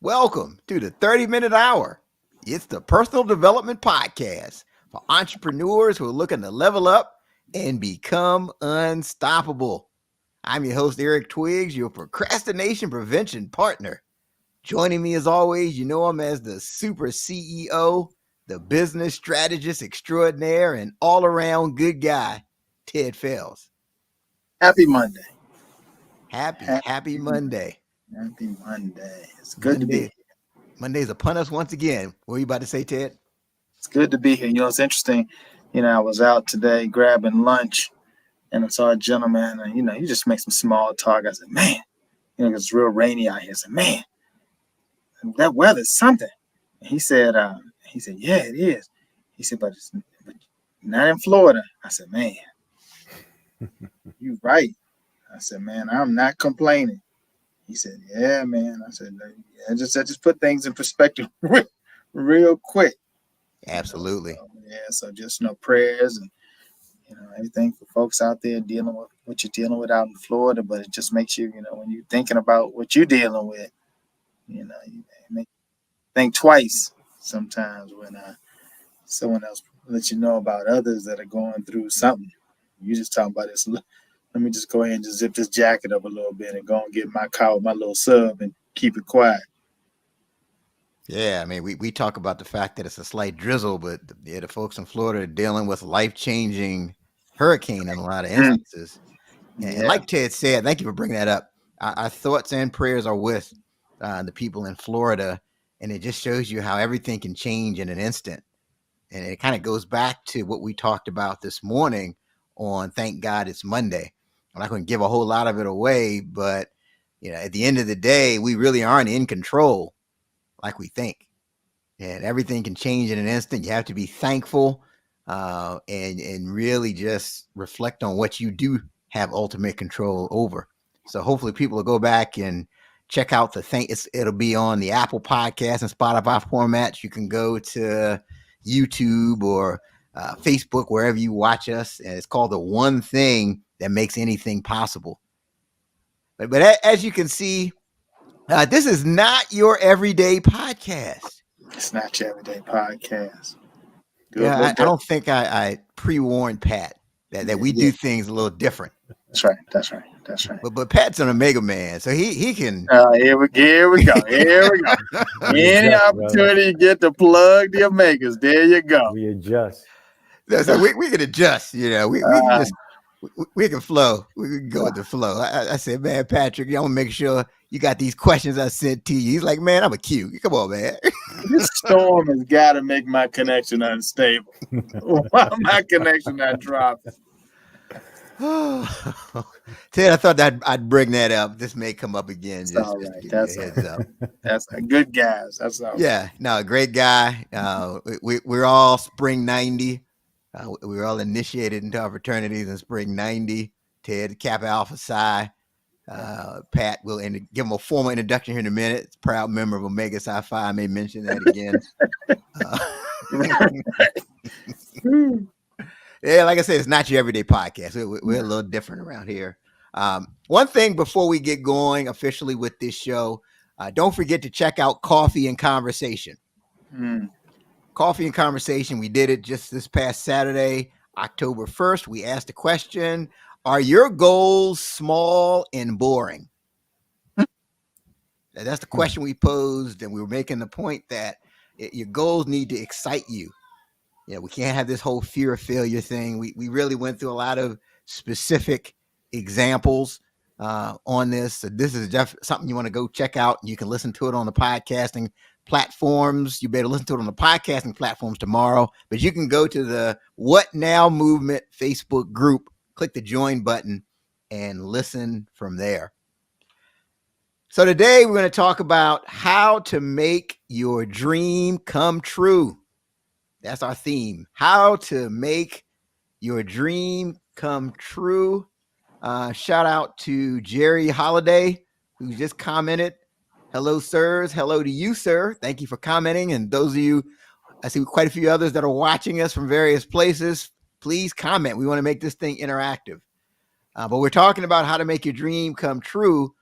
Welcome to the 30-minute hour. It's the personal development podcast for entrepreneurs who are looking to level up and become unstoppable. I'm your host, Eric Twiggs, your procrastination prevention partner. Joining me as always, you know him as the super CEO, the business strategist extraordinaire, and all-around good guy, Ted Fells. Happy Monday. Happy Monday. Happy Monday. It's good to be here. Monday's upon us once again. What were you about to say, Ted? It's good to be here. It's interesting. I was out today grabbing lunch and I saw a gentleman and, you just make some small talk. I said, man, it's real rainy out here. I said, man, that weather's something. And he said, yeah, it is. He said, but not in Florida. I said, man, you're right. I said, man, I'm not complaining. He said, yeah, man. I said, I just put things in perspective real quick. Absolutely. So just prayers and everything for folks out there dealing with what you're dealing with out in Florida. But it just makes you, when you're thinking about what you're dealing with, you make think twice sometimes when someone else lets you know about others that are going through something. You just talking about this. Let me just go ahead and just zip this jacket up a little bit and go and get my car with my little sub and keep it quiet. Yeah, I mean, we talk about the fact that it's a slight drizzle, but the folks in Florida are dealing with life-changing hurricane in a lot of instances. And like Ted said, thank you for bringing that up. Our thoughts and prayers are with the people in Florida, and it just shows you how everything can change in an instant. And it kind of goes back to what we talked about this morning on Thank God It's Monday. I'm not going to give a whole lot of it away, but at the end of the day, we really aren't in control like we think, and everything can change in an instant. You have to be thankful and really just reflect on what you do have ultimate control over. So hopefully people will go back and check out the thing. It'll be on the Apple Podcast and Spotify formats. You can go to YouTube or Facebook, wherever you watch us, and it's called The One Thing That Makes Anything Possible. But as you can see, this is not your everyday podcast. It's not your everyday podcast. I don't think I pre-warned Pat that we do things a little different. That's right. But Pat's an Omega man, so he can. Here we go. Any opportunity you get to plug the Omegas, there you go. We adjust. So we can adjust. We can just. We can flow. We can go with the flow. I said, man, Patrick, I'm going to make sure you got these questions I sent to you. He's like, man, I'm a Q. Come on, man. This storm has got to make my connection unstable. Why my connection not dropping? Ted, I thought that I'd bring that up. This may come up again. That's all right. That's good guys. That's all right. Yeah, no, great guy. We're all spring 90. We were all initiated into our fraternities in spring 90. Ted, Kappa Alpha Psi. Pat will give him a formal introduction here in a minute. It's a proud member of Omega Psi Phi. I may mention that again. Yeah, like I said, it's not your everyday podcast. We're a little different around here. One thing before we get going officially with this show, don't forget to check out Coffee and Conversation. Coffee and Conversation. We did it just this past Saturday, October 1st. We asked the question, are your goals small and boring? That's the question we posed, and we were making the point that your goals need to excite you. We can't have this whole fear of failure thing. We really went through a lot of specific examples on this. So this is something you want to go check out. You can listen to it on the podcasting platforms. You better listen to it on the podcasting platforms tomorrow, but you can go to the What Now Movement Facebook group, click the join button, and listen from there. So today we're going to talk about how to make your dream come true. That's our theme. How to make your dream come true. Shout out to Jerry Holiday, who just commented. Hello, sirs. Hello to you, sir. Thank you for commenting. And those of you, I see quite a few others that are watching us from various places. Please comment. We want to make this thing interactive. But we're talking about how to make your dream come true.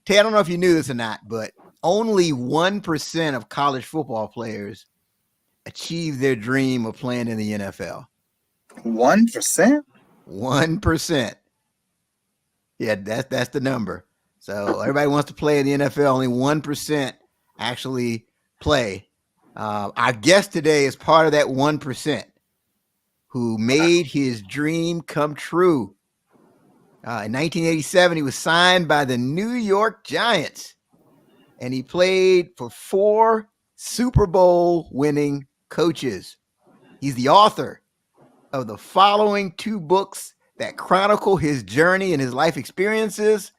Ted, I don't know if you knew this or not, but only 1% of college football players achieve their dream of playing in the NFL. 1%? 1%. Yeah, that's the number. So everybody wants to play in the NFL. Only 1% actually play. Our guest today is part of that 1% who made his dream come true. In 1987, he was signed by the New York Giants, and he played for 4 Super Bowl winning coaches. He's the author of the following 2 books that chronicle his journey and his life experiences: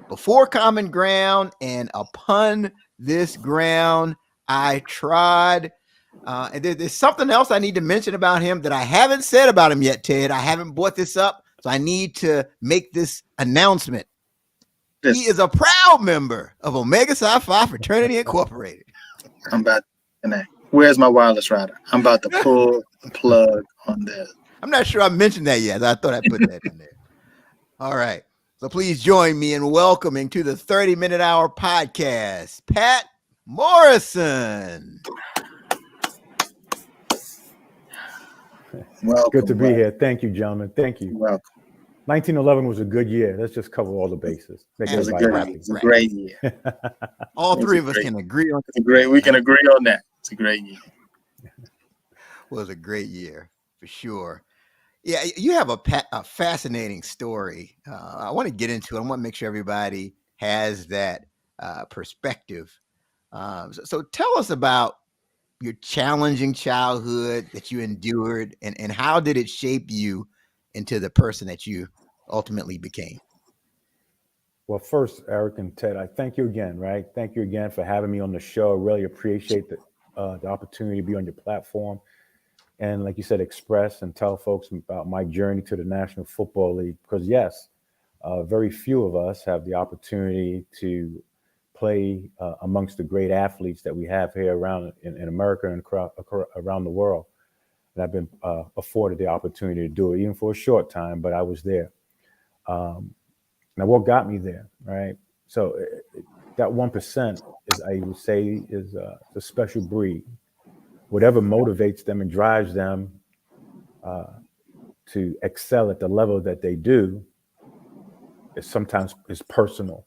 Before Common Ground and Upon This Ground I Trod. And there's something else I need to mention about him that I haven't said about him yet, Ted. I haven't brought this up, so I need to make this announcement. He is a proud member of Omega Psi Phi Fraternity Incorporated. I'm about to, where's my wireless router? I'm about to pull the plug on this. I'm not sure I mentioned that yet. I thought I put that in there. All right. So please join me in welcoming to the 30-Minute Hour podcast, Pat Morrison. Welcome. Good to be here. Thank you, gentlemen. Thank you. Welcome. 1911 was a good year. Let's just cover all the bases. It was a great year. All 3 of us can agree on it. We can agree on that. It's a great year. Was a great year for sure. Yeah, you have a fascinating story. I want to get into it. I want to make sure everybody has that perspective. So tell us about your challenging childhood that you endured, and how did it shape you into the person that you ultimately became? Well, first, Eric and Ted, I thank you again, right? Thank you again for having me on the show. I really appreciate the opportunity to be on your platform. And like you said, express and tell folks about my journey to the National Football League. Because yes, very few of us have the opportunity to play amongst the great athletes that we have here around in America and around the world. And I've been afforded the opportunity to do it, even for a short time, but I was there. Now, what got me there, right? So that 1% is, I would say, is a special breed. Whatever motivates them and drives them to excel at the level that they do sometimes is personal.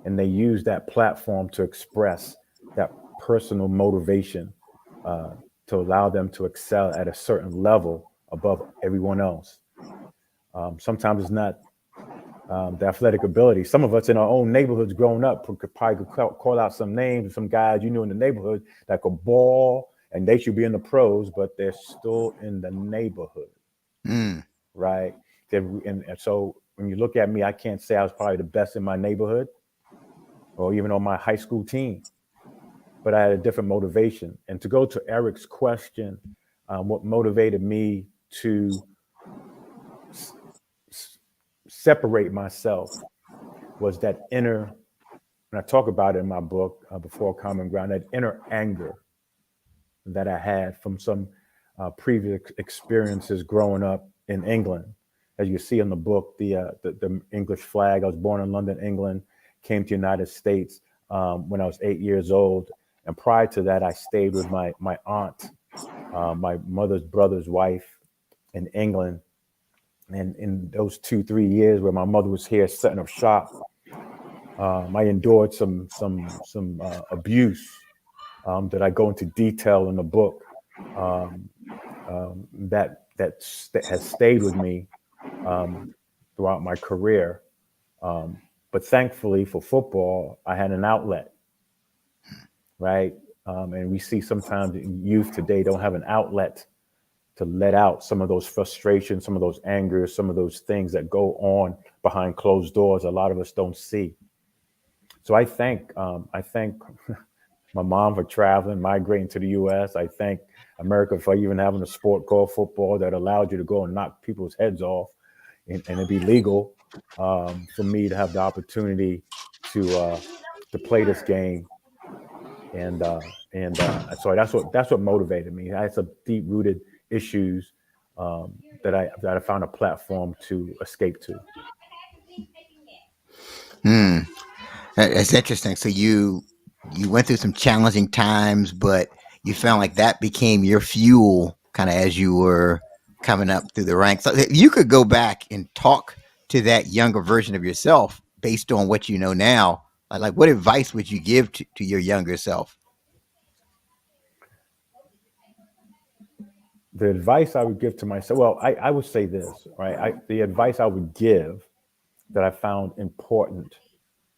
And they use that platform to express that personal motivation to allow them to excel at a certain level above everyone else. Sometimes it's not the athletic ability. Some of us in our own neighborhoods growing up could probably call out some names of some guys you knew in the neighborhood that could ball and they should be in the pros, but they're still in the neighborhood, right? And so when you look at me, I can't say I was probably the best in my neighborhood or even on my high school team, but I had a different motivation. And to go to Eric's question, what motivated me to separate myself was that inner, and I talk about it in my book, Before Common Ground, that inner anger that I had from some previous experiences growing up in England. As you see in the book, the English flag, I was born in London, England, came to the United States when I was 8 years old. And prior to that, I stayed with my aunt, my mother's brother's wife in England. And in those 2-3 years where my mother was here setting up shop, I endured some abuse that I go into detail in the book that has stayed with me throughout my career. But thankfully for football, I had an outlet, right? And we see sometimes youth today don't have an outlet to let out some of those frustrations, some of those angers, some of those things that go on behind closed doors. A lot of us don't see. So I thank my mom for traveling, migrating to the U.S. I thank America for even having a sport called football that allowed you to go and knock people's heads off and it be legal for me to have the opportunity to play this game. And so that's what motivated me. I had some deep-rooted issues that I found a platform to escape to. That's interesting. So you you went through some challenging times, but you found like that became your fuel kind of as you were coming up through the ranks. So if you could go back and talk to that younger version of yourself based on what you know now, like what advice would you give to your younger self? The advice I would give to myself, well, I would say this, right? The advice I would give that I found important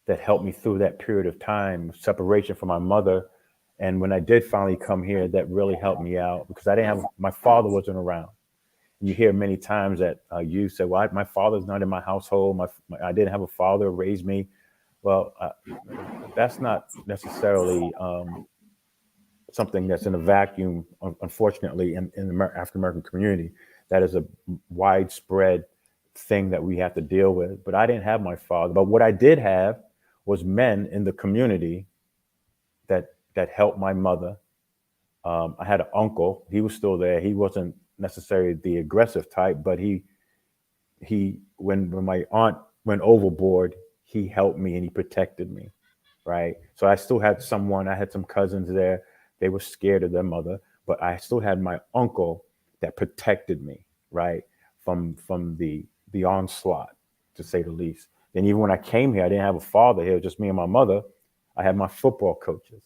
that helped me through that period of time, separation from my mother. And when I did finally come here, that really helped me out because I didn't have, my father wasn't around. You hear many times that you say, well, my father's not in my household. I didn't have a father who raised me. Well, that's not necessarily something that's in a vacuum, unfortunately, in the African American community. That is a widespread thing that we have to deal with. But I didn't have my father. But what I did have was men in the community that helped my mother. I had an uncle. He was still there. He wasn't necessarily the aggressive type, but he when my aunt went overboard, he helped me and he protected me. Right. So I still had someone. I had some cousins there. They were scared of their mother, but I still had my uncle that protected me. Right. From the onslaught, to say the least. And even when I came here, I didn't have a father here, just me and my mother. I had my football coaches,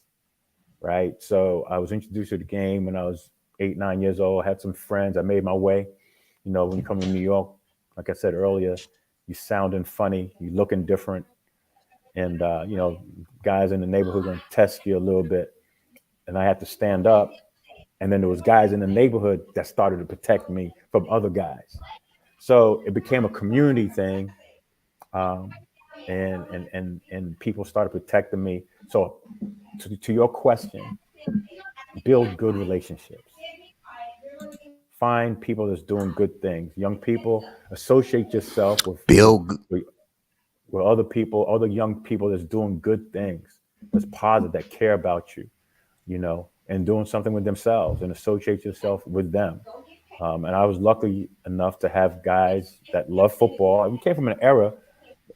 right? So I was introduced to the game when I was 8, 9 years old. I had some friends. I made my way. You know, when you come to New York, like I said earlier, you sounding funny, you looking different. And, you know, guys in the neighborhood going to test you a little bit. And I had to stand up. And then there was guys in the neighborhood that started to protect me from other guys. So it became a community thing. Um, and people started protecting me. So to your question, build good relationships. Find people that's doing good things. Young people, associate yourself Bill, with other people, other young people that's doing good things, that's positive, that care about you, you know, and doing something with themselves, and associate yourself with them. And I was lucky enough to have guys that love football. We came from an era,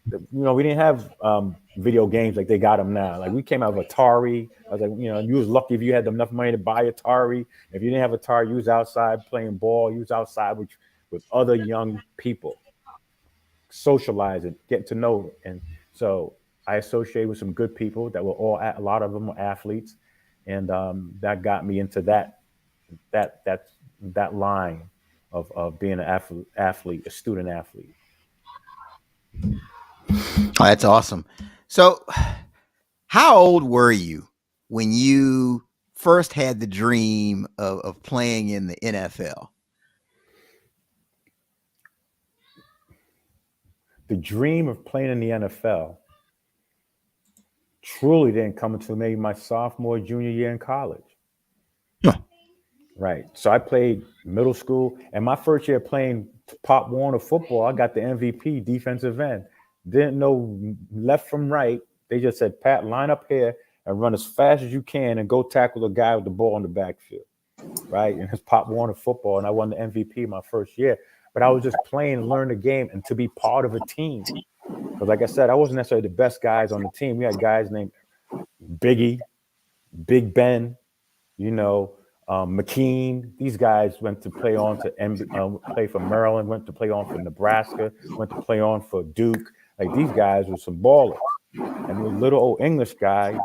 you know, we didn't have video games like they got them now. Like we came out of Atari. I was like, you know, you was lucky if you had enough money to buy Atari. If you didn't have Atari, you was outside playing ball. You was outside with other young people, socializing, getting to know. And so I associated with some good people that were a lot of them were athletes, and that got me into that that that line of being an athlete, a student athlete. oh, that's awesome. So, how old were you when you first had the dream of playing in the NFL? The dream of playing in the NFL truly didn't come until maybe my sophomore, junior year in college. Yeah. Right. So I played middle school, and my first year playing Pop Warner football, I got the MVP, defensive end. Didn't know left from right. They just said, Pat, line up here and run as fast as you can and go tackle the guy with the ball in the backfield. Right. And it's Pop Warner football, and I won the MVP my first year. But I was just playing and learn the game and to be part of a team. Because like I said, I wasn't necessarily the best guys on the team. We had guys named Biggie, Big Ben, you know, McKean. These guys went to play on to play for Maryland, went to play on for Nebraska, went to play on for Duke. Like these guys were some ballers. And the little old English guy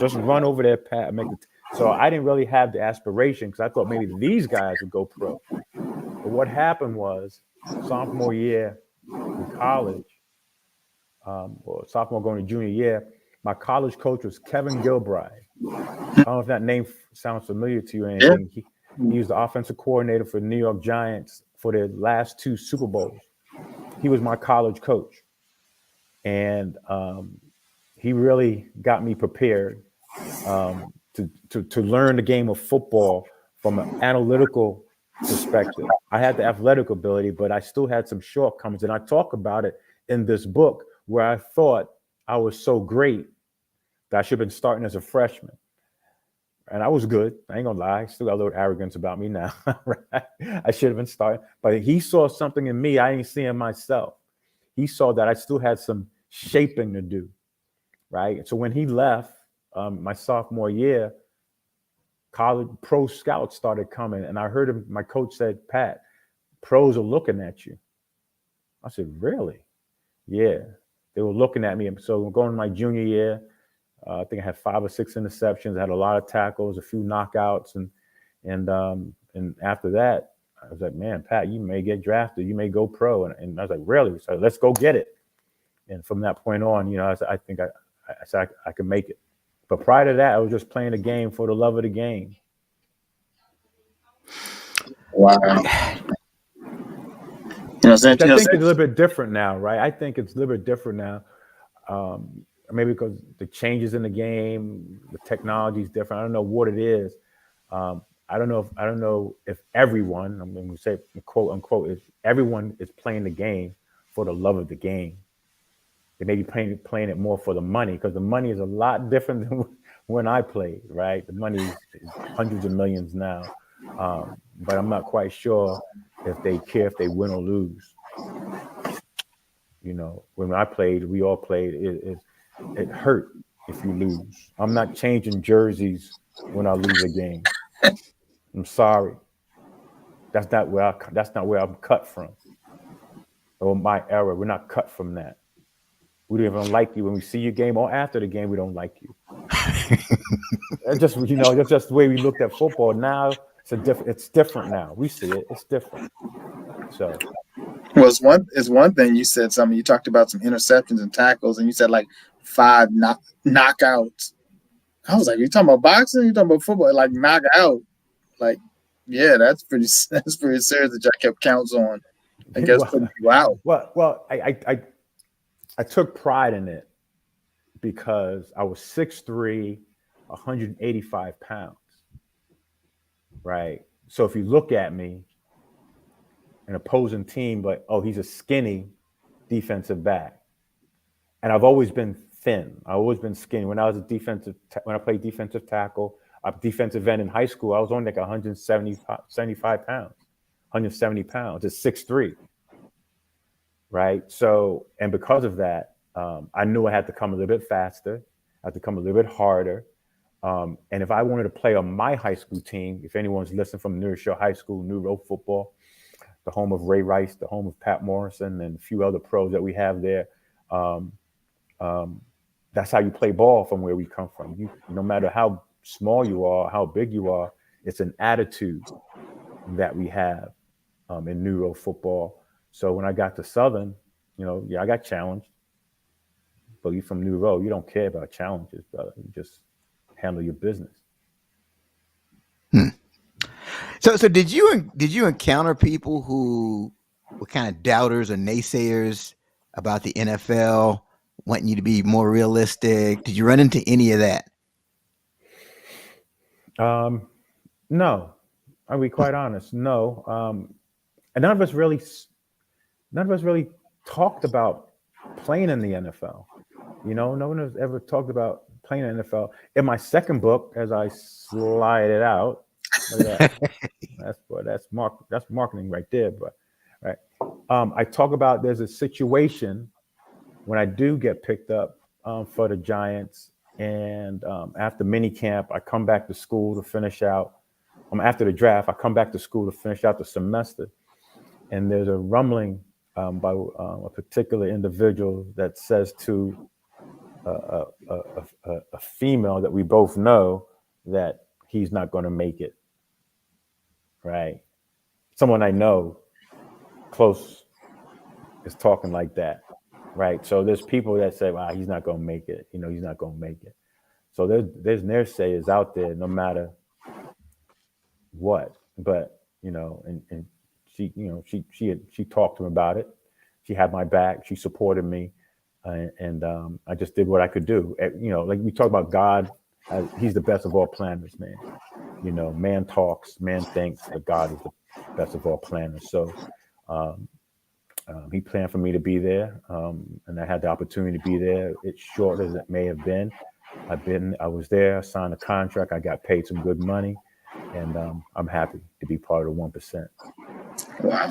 just run over there, Pat, and make it. So I didn't really have the aspiration because I thought maybe these guys would go pro. But what happened was sophomore year in college, or sophomore going to junior year, my college coach was Kevin Gilbride. I don't know if that name sounds familiar to you or anything. Yeah. He was the offensive coordinator for the New York Giants for their last 2 Super Bowls. He was my college coach. And he really got me prepared to learn the game of football from an analytical perspective. I had the athletic ability, but I still had some shortcomings. And I talk about it in this book where I thought I was so great that I should have been starting as a freshman. And I was good. I ain't gonna lie. I still got a little arrogance about me now. Right? I should have been starting. But he saw something in me I ain't seeing myself. He saw that I still had some shaping to do. Right. So when he left, my sophomore year, college pro scouts started coming, and I heard him. My coach said, "Pat, pros are looking at you." I said, "Really?" Yeah, they were looking at me. So going my junior year, I think I had 5 or 6 interceptions. I had a lot of tackles, a few knockouts, and after that, I was like, "Man, Pat, you may get drafted. You may go pro." And I was like, "Really?" So let's go get it. And from that point on, I think I said I could make it. But prior to that, I was just playing the game for the love of the game. Wow. Which I think is a little bit different now, right? I think it's a little bit different now. Maybe because the changes in the game, the technology is different. I don't know what it is. I don't know if everyone, I'm going to say quote unquote, if everyone is playing the game for the love of the game. They may be playing it more for the money, because the money is a lot different than when I played, right? The money is hundreds of millions now. But I'm not quite sure if they care if they win or lose. When I played, we all played. It hurt if you lose. I'm not changing jerseys when I lose a game. I'm sorry. That's not where I'm cut from. Or my era. We're not cut from that. We don't even like you when we see your game, or after the game, we don't like you. That's just the way we looked at football. Now it's different now. We see it. It's different. So, well, it's one thing you said something. You talked about some interceptions and tackles, and you said like 5 knockouts. I was like, you talking about boxing? You talking about football? Like knockout? Like, yeah, that's pretty serious that y'all kept counts on. I guess putting you out. Well, I took pride in it because I was 6'3", 185 pounds. Right. So if you look at me, an opposing team, like, oh, he's a skinny defensive back. And I've always been thin. I've always been skinny. When I was when I played defensive tackle, defensive end in high school, I was only like 175 pounds, 170 pounds. It's 6'3". Right. So, and because of that, I knew I had to come a little bit faster. I had to come a little bit harder. And if I wanted to play on my high school team, if anyone's listening from New Rochelle High School, New Road football, the home of Ray Rice, the home of Pat Morrison, and a few other pros that we have there, that's how you play ball from where we come from. No matter how small you are, how big you are, it's an attitude that we have in New Road football. So when I got to Southern, I got challenged. But you from New Road, you don't care about challenges, brother. You just handle your business. So did you encounter people who were kind of doubters or naysayers about the NFL, wanting you to be more realistic? Did you run into any of that? No, I'll be quite honest. No, and none of us really talked about playing in the NFL. No one has ever talked about playing in the NFL. In my second book, as I slide it out, that's marketing right there. But right, I talk about there's a situation when I do get picked up for the Giants, and after mini camp, I come back to school to finish out. After the draft, I come back to school to finish out the semester, and there's a rumbling by a particular individual that says to a female that we both know that he's not going to make it. Right. Someone I know close is talking like that. Right. So there's people that say, wow, he's not going to make it. He's not going to make it. So there's naysayers out there no matter what. But, and she, she talked to him about it. She had my back. She supported me. And I just did what I could do. Like we talk about God, he's the best of all planners, man. Man talks, man thinks, but God is the best of all planners. So he planned for me to be there, and I had the opportunity to be there. It's short as it may have been. I was there, signed a contract, I got paid some good money, and I'm happy to be part of the 1%. Wow.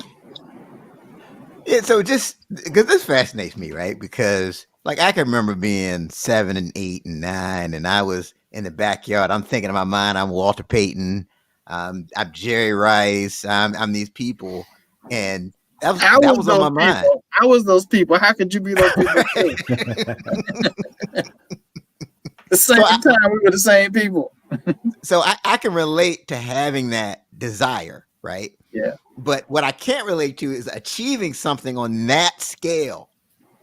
Yeah, so just because this fascinates me, right? Because Like I can remember being 7 and 8 and 9, and I was in the backyard. I'm thinking in my mind, I'm Walter Payton, I'm Jerry Rice, I'm these people, and I that was was on those my mind. people. I was those people. How could you be those people too? The same So time we were the same people. I can relate to having that desire, right? Yeah. But what I can't relate to is achieving something on that scale.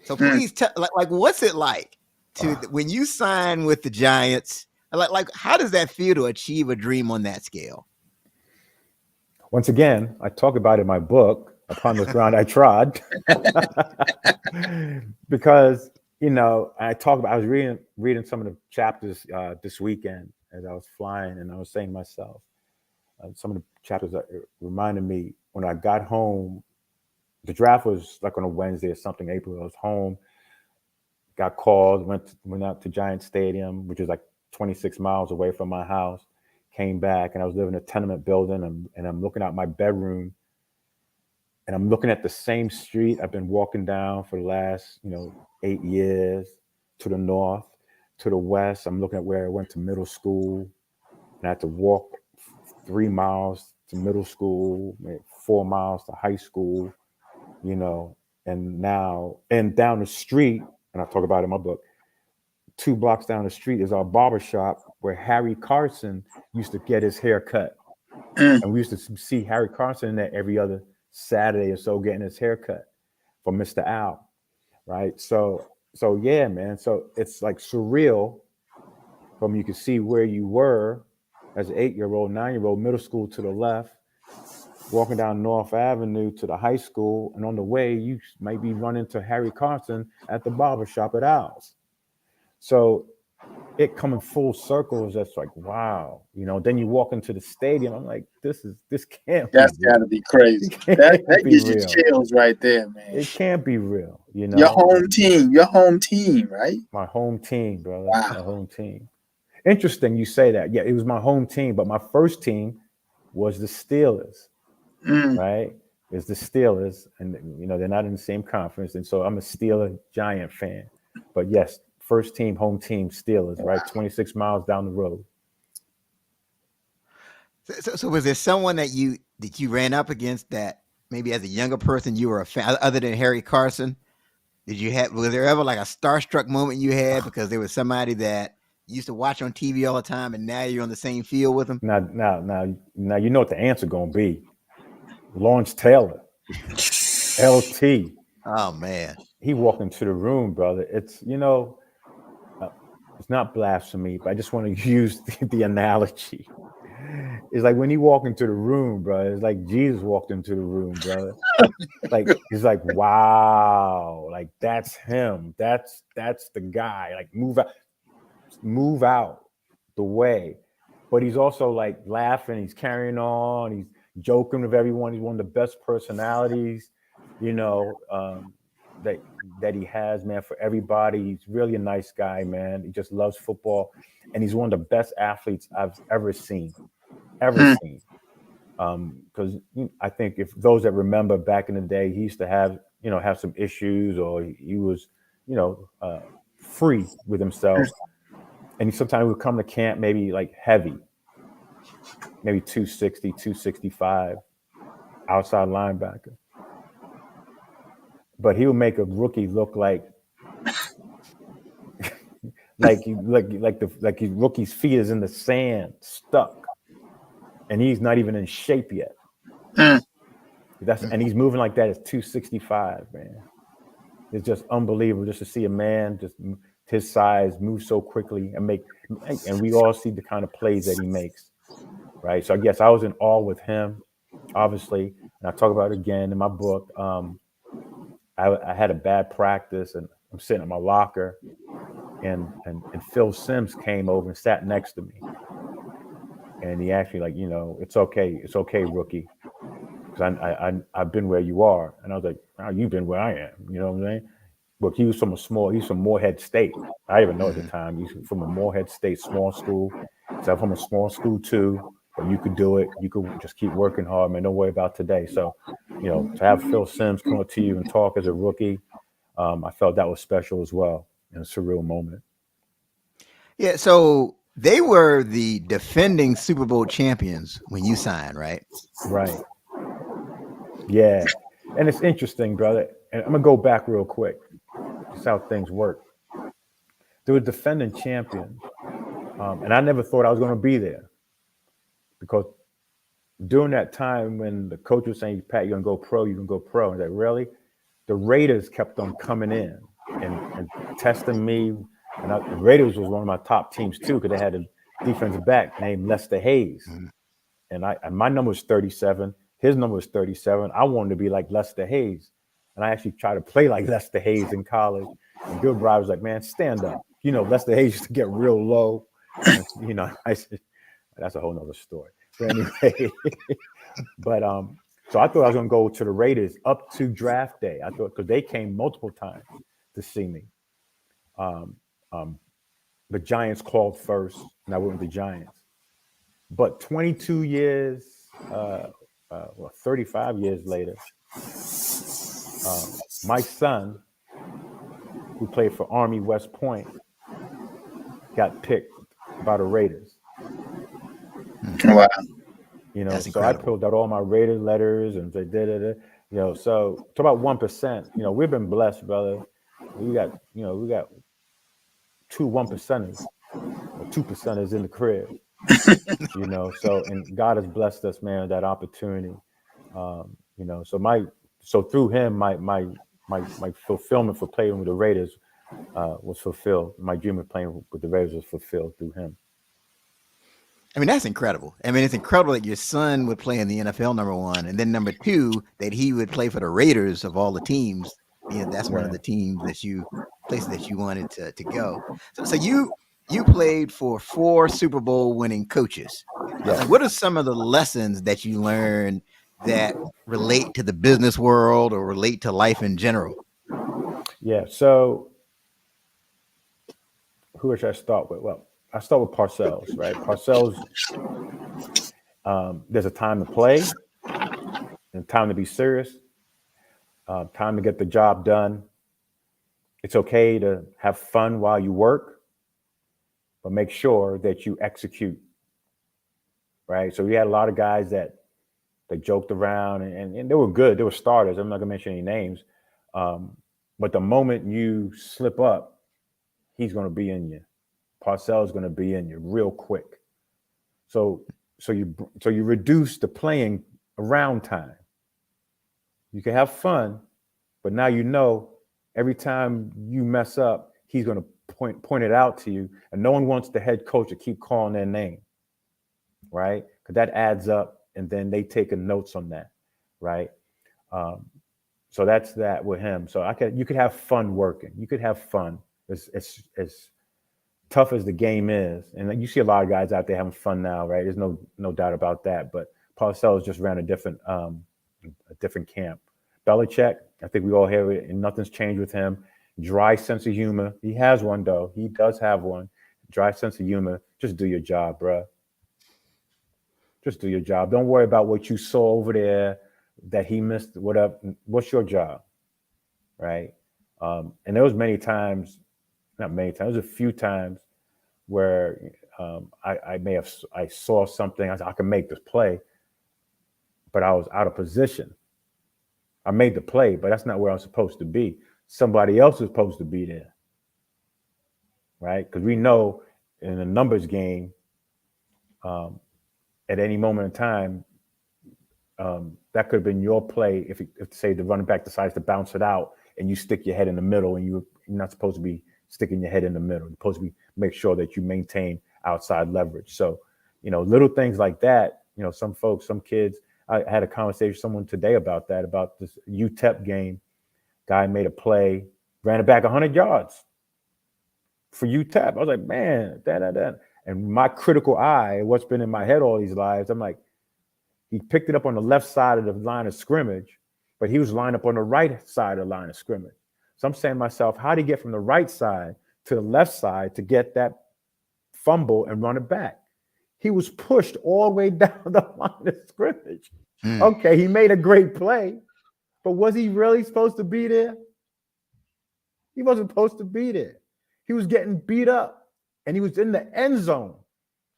So please tell, like what's it like to when you sign with the Giants? Like how does that feel to achieve a dream on that scale? Once again, I talk about in my book, Upon This Ground I Trod, because I was reading some of the chapters this weekend as I was flying, and I was saying to myself, some of the chapters that reminded me when I got home. The draft was like on a Wednesday or something, April. I was home, got called, went out to Giant Stadium, which is like 26 miles away from my house. Came back, and I was living in a tenement building, and I'm looking out my bedroom, and I'm looking at the same street I've been walking down for the last 8 years, to the north, to the west. I'm looking at where I went to middle school, and I had to walk 3 miles to middle school, 4 miles to high school, and down the street, and I talk about it in my book, 2 blocks down the street is our barber shop where Harry Carson used to get his hair cut. And we used to see Harry Carson in there every other Saturday or so getting his hair cut from Mr. Al. Right. So yeah, man. So it's like surreal from you can see where you were as an 8-year-old, 9-year-old, middle school to the left, walking down North Avenue to the high school, and on the way you might be running to Harry Carson at the barber shop at Al's. So it coming full circle is just like, wow. Then you walk into the stadium, I'm like, this can't be That's real. got to be crazy. That gives you chills right there, man. It can't be real, Your home team, right? My home team, brother. Wow. My home team. Interesting you say that. Yeah, it was my home team, but my first team was the Steelers, right? It's the Steelers, and they're not in the same conference, and so I'm a Steeler Giant fan. But yes, first team, home team, Steelers, right? 26 miles down the road. So was there someone that you ran up against that maybe as a younger person you were a fan, other than Harry Carson? Was there ever like a starstruck moment you had because there was somebody that you used to watch on TV all the time, and now you're on the same field with them? Now, you know what the answer gonna be. Lawrence Taylor, LT. Oh man, he walked into the room, brother. It's it's not blasphemy, but I just want to use the analogy. It's like when you walk into the room, bro. It's like Jesus walked into the room, brother. Like it's like, wow, like that's him. That's the guy. Like move out the way. But he's also like laughing. He's carrying on. He's joking with everyone. He's one of the best personalities, that he has, man, for everybody. He's really a nice guy, man. He just loves football, and he's one of the best athletes I've ever seen. Because I think if those that remember back in the day, he used to have some issues, or he was free with himself, and he sometimes would come to camp maybe like heavy, maybe 260, 265, outside linebacker. But he would make a rookie look like like his rookie's feet is in the sand, stuck, and he's not even in shape yet. And he's moving like that at 265, man. It's just unbelievable just to see a man just his size move so quickly and we all see the kind of plays that he makes, right? So I guess I was in awe with him, obviously, and I talk about it again in my book. I had a bad practice, and I'm sitting in my locker, and Phil Simms came over and sat next to me, and he asked me like, it's okay, rookie, because I've been where you are, and I was like, oh, you've been where I am, you know what I'm saying? But he's from Morehead State. I didn't even know at the time. He's from a Morehead State small school. So I'm from a small school too, but you could do it. You could just keep working hard, man. Don't worry about today. So, to have Phil Simms come up to you and talk as a rookie, I felt that was special as well. in a surreal moment. Yeah, so they were the defending Super Bowl champions when you signed, right? Right. Yeah. And it's interesting, brother. And I'm gonna go back real quick. Just how things work. They were defending champions, and I never thought I was going to be there because during that time when the coach was saying, "Pat, you're gonna go pro, you can go pro," and I said, "Really?" The Raiders kept on coming in and testing me, and the Raiders was one of my top teams too because they had a defensive back named Lester Hayes, Mhm. and my number was 37. His number was 37. I wanted to be like Lester Hayes, and I actually tried to play like Lester Hayes in college. And Bill Bry was like, "Man, stand up." Lester Hayes used to get real low, and I said, "That's a whole nother story." But anyway, but so I thought I was going to go to the Raiders up to draft day. I thought because they came multiple times to see me. Um, um, the Giants called first, and I went with the Giants. But 22 years, 35 years later, my son, who played for Army West Point, got picked by the Raiders. Wow. That's So I incredible. pulled out all my Raiders letters and they did it. So talk about 1%. We've been blessed, brother. We got two 1%ers or 2%ers in the crib. So and God has blessed us, man, with that opportunity. So through him, my fulfillment for playing with the Raiders was fulfilled. My dream of playing with the Raiders was fulfilled through him. I mean, that's incredible. I mean, it's incredible that your son would play in the NFL, number one, and then number two, that he would play for the Raiders of all the teams. That's one of Right. the teams places that you wanted to go. So you played for 4 Super Bowl winning coaches. Like, Yes. what are some of the lessons that you learned that relate to the business world or relate to life in general? Yeah. So who should I start with? Well, I start with Parcells, right? Parcells, there's a time to play and time to be serious, time to get the job done. It's okay to have fun while you work, but make sure that you execute, right? So we had a lot of guys that they joked around and they were good. They were starters. I'm not gonna mention any names. But the moment you slip up, he's gonna be in you. Parcells gonna be in you real quick. So you reduce the playing around time. You can have fun, but now every time you mess up, he's gonna point it out to you, and no one wants the head coach to keep calling their name, right? Because that adds up, and then they take a notes on that, right? Um, so that's that with him. So you could have fun working. You could have fun. As tough as the game is, and you see a lot of guys out there having fun now, right? There's no doubt about that. But Parcells just ran a different camp. Belichick, I think we all hear it, and nothing's changed with him. Dry sense of humor. He has one though. He does have one. Dry sense of humor. Just do your job, bro. Just do your job. Don't worry about what you saw over there that he missed. Whatever. What's your job, right? And there was many times, not many times, there's a few times where I saw something. I said, I can make this play, but I was out of position. I made the play, but that's not where I'm supposed to be. Somebody else is supposed to be there, right? Because we know in a numbers game, at any moment in time, that could have been your play if say the running back decides to bounce it out and you stick your head in the middle, and you're not supposed to be sticking your head in the middle. You're supposed to make sure that you maintain outside leverage. So, little things like that. Some folks, some kids. I had a conversation with someone today about this UTEP game. Guy made a play, ran it back 100 yards for UTEP. I was like, man, that. And my critical eye, what's been in my head all these lives, I'm like, he picked it up on the left side of the line of scrimmage, but he was lined up on the right side of the line of scrimmage. So I'm saying to myself, how did he get from the right side to the left side to get that fumble and run it back? He was pushed all the way down the line of scrimmage. Okay, he made a great play, but was he really supposed to be there? He wasn't supposed to be there. He was getting beat up, and he was in the end zone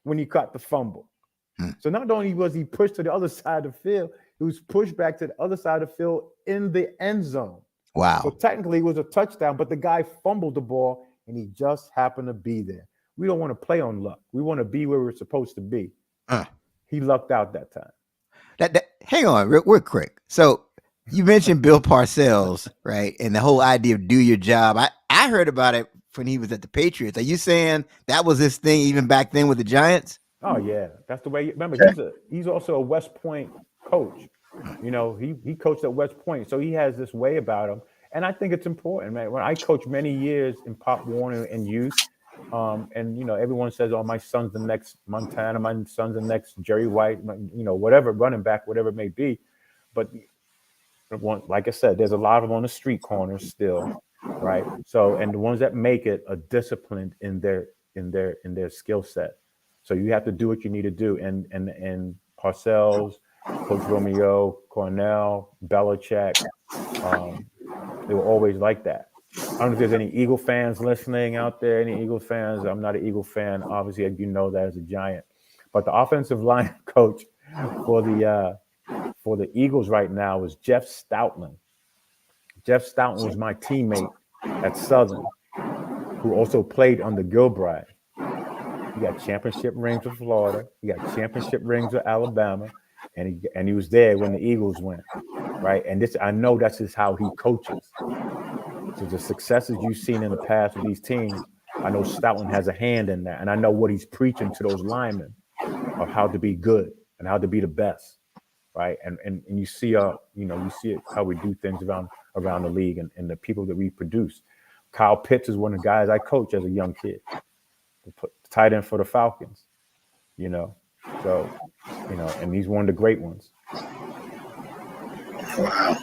when he caught the fumble. So not only was he pushed to the other side of the field, he was pushed back to the other side of the field in the end zone. Wow. So technically it was a touchdown, but the guy fumbled the ball and he just happened to be there. We don't want to play on luck. We want to be where we're supposed to be. He lucked out that time. Hang on, real quick. So you mentioned Bill Parcells, right? And the whole idea of do your job. I heard about it when he was at the Patriots. Are you saying that was his thing even back then with the Giants? Oh yeah, that's the way. Remember, he's also a West Point coach. You know, he coached at West Point, so he has this way about him, and I think it's important, man. When I coached many years in Pop Warner and youth, and you know, everyone says, "Oh, my son's the next Montana, my son's the next Jerry White," you know, whatever running back, whatever it may be. But like I said, there's a lot of them on the street corners still, right? So, and the ones that make it are disciplined in their skill set. So you have to do what you need to do. And Parcells, Coach Romeo, Cornell, Belichick, they were always like that. I don't know if there's any Eagle fans listening out there. Any Eagle fans? I'm not an Eagle fan. Obviously, you know that as a Giant. But the offensive line coach for the Eagles right now is Jeff Stoutland. Jeff Stoutland was my teammate at Southern, who also played under Gilbride. He got championship rings with Florida. He got championship rings with Alabama, and he was there when the Eagles went, right? And I know that's just how he coaches. So the successes you've seen in the past with these teams, I know Stoutland has a hand in that, and I know what he's preaching to those linemen of how to be good and how to be the best, right? And you see you see how we do things around the league and the people that we produce. Kyle Pitts is one of the guys I coached as a young kid. Tight end for the Falcons, you know. So, you know, and he's one of the great ones. Wow.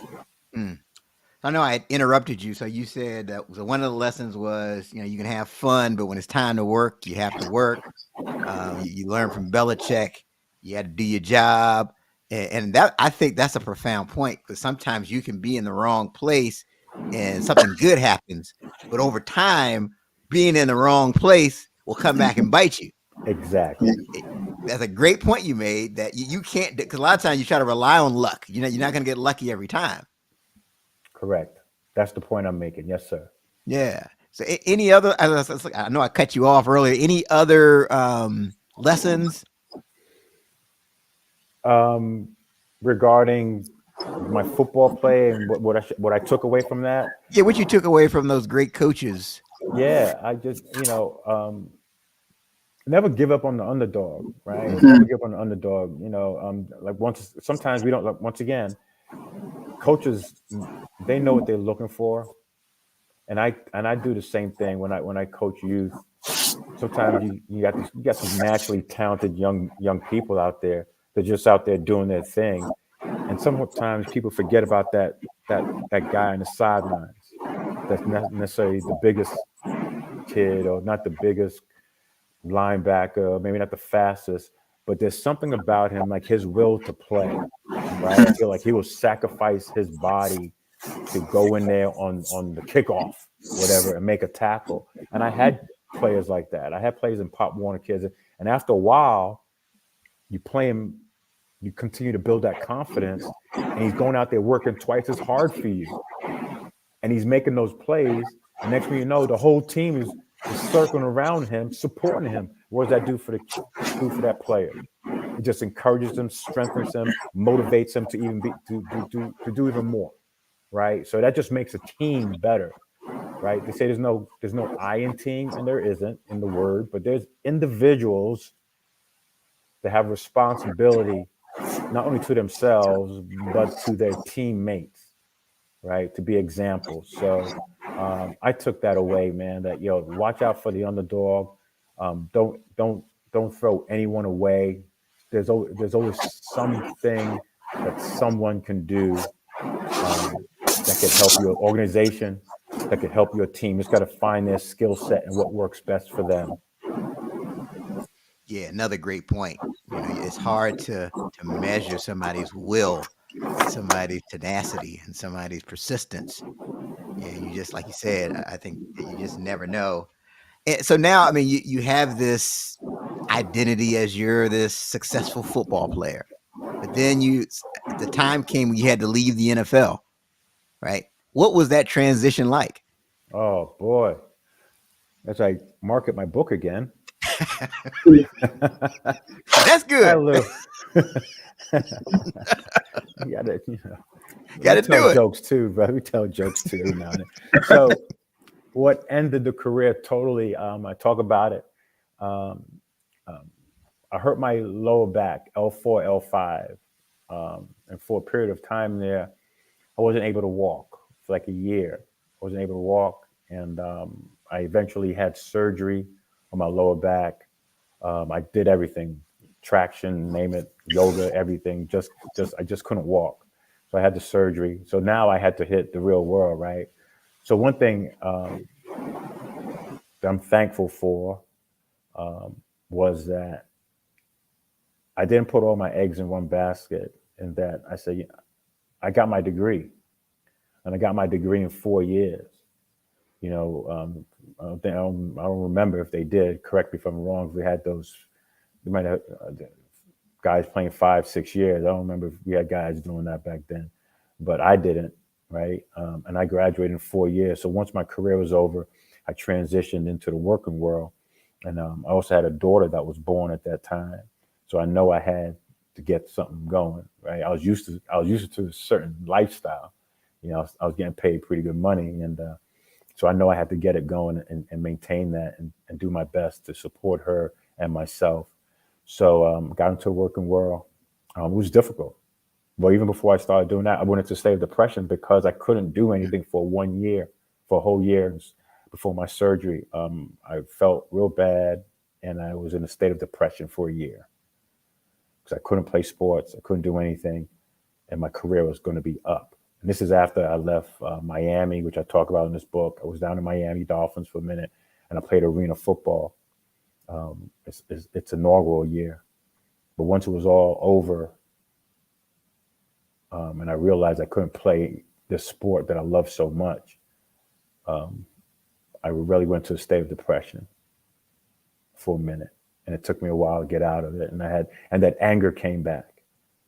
I know I interrupted you. So you said that one of the lessons was, you know, you can have fun, but when it's time to work, you have to work. You learn from Belichick. You had to do your job. And that, I think that's a profound point, because sometimes you can be in the wrong place and something good happens. But over time, being in the wrong place will come back and bite you. Exactly. That's a great point you made, that you can't, because a lot of times you try to rely on luck. You know, you're not going to get lucky every time. Correct. That's the point I'm making. Yes, sir. Yeah. So any other, I know I cut you off earlier. Any other lessons? Regarding my football play and what I took away from that? Yeah, what you took away from those great coaches. Yeah, I just, never give up on the underdog, right? Never give up on the underdog. You know, sometimes we don't. Like, once again, coaches, they know what they're looking for, and I do the same thing when I coach youth. Sometimes you got some naturally talented young people out there. They're just out there doing their thing, and sometimes people forget about that guy on the sidelines. That's not necessarily the biggest kid or not the biggest linebacker, maybe not the fastest, but there's something about him, like his will to play, right? I feel like he will sacrifice his body to go in there on the kickoff, whatever, and make a tackle. And I had players like that. I had players in Pop Warner kids, and after a while, you play him, you continue to build that confidence, and he's going out there working twice as hard for you, and he's making those plays. And next thing you know, the whole team is circling around him, supporting him. What does that do for that player? It just encourages him, strengthens him, motivates him to even to do even more, right? So that just makes a team better, right? They say there's no I in team, and there isn't in the word, but there's individuals that have responsibility not only to themselves but to their teammates, right? To be examples. So I took that away, man. That watch out for the underdog. Don't throw anyone away. There's always something that someone can do that could help your organization, that could help your team. It's got to find their skill set and what works best for them. Yeah, another great point. It's hard to measure somebody's will, somebody's tenacity, and somebody's persistence. Yeah, you just, like you said, I think you just never know. And so now, I mean, you have this identity as you're this successful football player, but then the time came when you had to leave the NFL, right? What was that transition like? Oh boy, as I market my book again. That's Got good. a little. You gotta, Got we to tell do it. jokes too, bro. We tell jokes too every now and then. So, what ended the career totally? I talk about it. Um, um, I hurt my lower back, L4, L5, and for a period of time there, I wasn't able to walk for like a year. I wasn't able to walk, and I eventually had surgery on my lower back. I did everything, traction, name it, yoga, everything. I just couldn't walk. So I had the surgery. So now I had to hit the real world, right? So one thing that I'm thankful for was that I didn't put all my eggs in one basket, and that I said, I got my degree, and I got my degree in 4 years. I don't remember if they did. Correct me if I'm wrong. If we had those, they might have guys playing 5, 6 years. I don't remember if we had guys doing that back then, but I didn't, right? And I graduated in 4 years. So once my career was over, I transitioned into the working world, and I also had a daughter that was born at that time. So I know I had to get something going, right? I was used to a certain lifestyle. I was getting paid pretty good money, and so I know I had to get it going and maintain that and do my best to support her and myself. So got into the working world. It was difficult. But even before I started doing that, I went into a state of depression because I couldn't do anything for 1 year, for a whole year before my surgery. I felt real bad, and I was in a state of depression for a year because I couldn't play sports, I couldn't do anything, and my career was going to be up. And this is after I left Miami, which I talk about in this book. I was down in Miami Dolphins for a minute, and I played arena football. It's inaugural year. But once it was all over, and I realized I couldn't play this sport that I love so much, I really went to a state of depression for a minute. And it took me a while to get out of it. And that anger came back.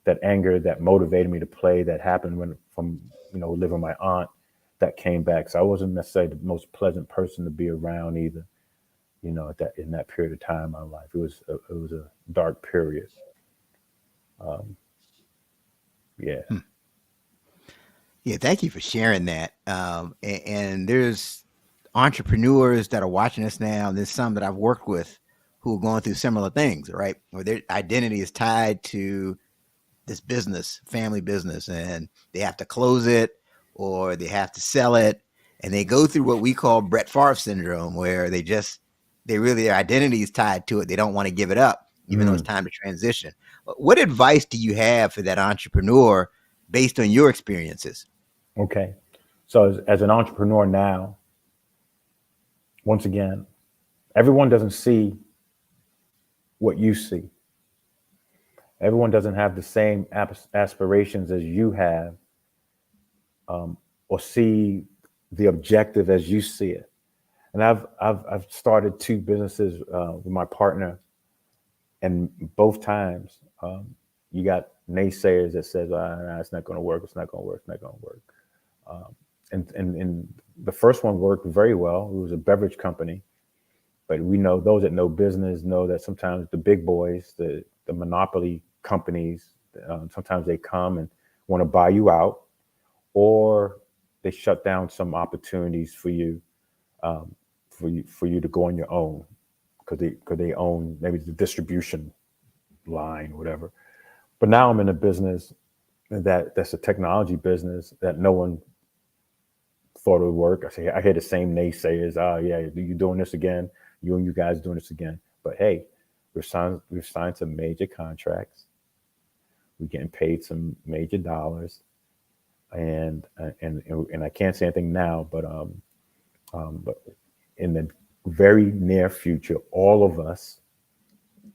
That anger that motivated me to play, that happened from living with my aunt, that came back. So I wasn't necessarily the most pleasant person to be around either. In that period of time in my life, it was a dark period. Yeah. Yeah, thank you for sharing that. And there's entrepreneurs that are watching us now, and there's some that I've worked with who are going through similar things, right? Where their identity is tied to this business, family business, and they have to close it or they have to sell it. And they go through what we call Brett Favre syndrome, where their identity is tied to it. They don't want to give it up, even though it's time to transition. What advice do you have for that entrepreneur based on your experiences? Okay. So as an entrepreneur now, once again, everyone doesn't see what you see. Everyone doesn't have the same aspirations as you have, or see the objective as you see it. And I've started 2 businesses with my partner, and both times you got naysayers that says, nah, it's not going to work. It's not going to work. It's not going to work. And the first one worked very well. It was a beverage company, but we know, those that know business know that sometimes the big boys, the monopoly companies, sometimes they come and want to buy you out, or they shut down some opportunities for you, for you to go on your own, because they own maybe the distribution line or whatever. But now I'm in a business that's a technology business that no one thought it would work. I hear the same naysayers. Oh yeah, you doing this again? You guys doing this again? But hey, we've signed some major contracts. We're getting paid some major dollars, and I can't say anything now, but in the very near future, all of us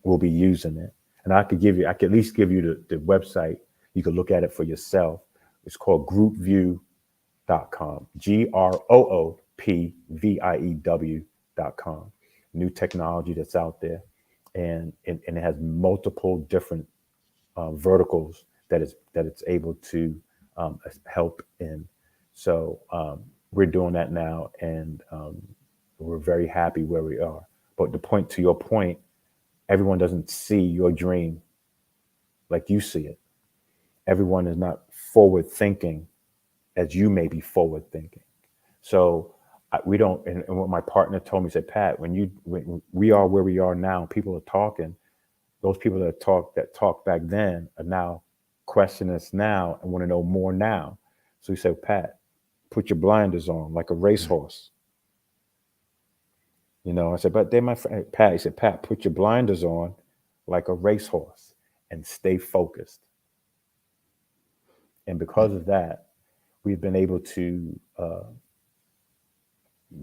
will be using it. And I could at least give you the website. You could look at it for yourself. It's called groupview.com, GROOPVIEW.com. new technology that's out there, and it has multiple different verticals that it's able to help in. So we're doing that now, and we're very happy where we are. But the point, to your point, everyone doesn't see your dream like you see it. Everyone is not forward thinking as you may be forward thinking. So we don't. And what my partner told me, he said, Pat, when we are where we are now, people are talking. Those people that talked back then are now questioning us now and want to know more now. So he said, Pat, put your blinders on like a racehorse. I said, but they're my friend. Pat, he said, Pat, put your blinders on like a racehorse and stay focused. And because of that, we've been able to